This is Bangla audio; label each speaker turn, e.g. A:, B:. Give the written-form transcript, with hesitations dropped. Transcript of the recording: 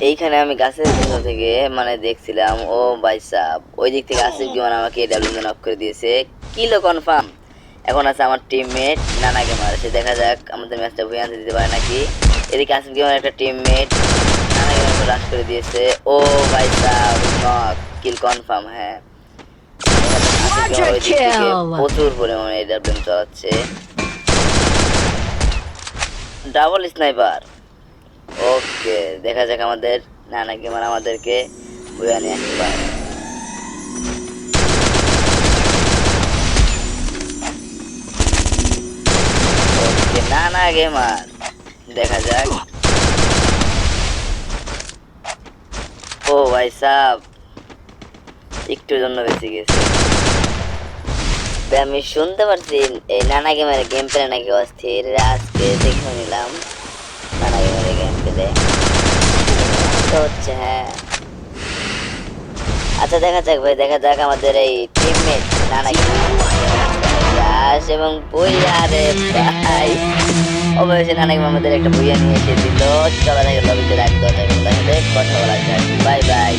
A: এইখানে আমি গাছের ভিতর থেকে মানে দেখছিলাম, ও ভাই সাব ওই দিক থেকে আসিফ গেমার আমাকে ডাব্লিউ নক করে দিয়েছে। Kilo confirm. এখন আছে আমার টিমমেট নানা গেমার, সে দেখা যাক আমাদের ম্যাচটা ভুয়ে আনতে দিতে পারে নাকি। এদিকে আসিফ গেমার একটা টিমমেট নানা গেমারকে রাশ করে দিয়েছে। ও ভাই সাব নক, কিল কনফার্ম। হ্যাঁ, আসিফ গেমার ওই দিক থেকে প্রচুর পরিমাণে ডাব্লিউ চালাচ্ছে, ডাবল স্নাইপার। ওকে, দেখা যাক আমাদের নানা গেমার আমাদেরকে বইয়া নিয়ে আসতে পারে। ওকে, নানা গেমার দেখা যাক। ও ভাই সাব একটু জন্য বেঁচে গেছে। আমি শুনতে পারছি এই নানা গেমারের গেম প্লে নাকি অস্থির, আজকে দেখে নিলাম নানা গেমারের গেম প্লে হচ্ছে। হ্যাঁ, আচ্ছা দেখা যাক ভাই, দেখা যাক আমাদের এই টিমমেট নানা এবং বইয়া রে ভাই অবশ্যই নানা আমাদের একটা বইয়া নিয়ে এসে দিল। চলা থাকে লবিতে রাখতে কথা বলা যাক। Bye bye.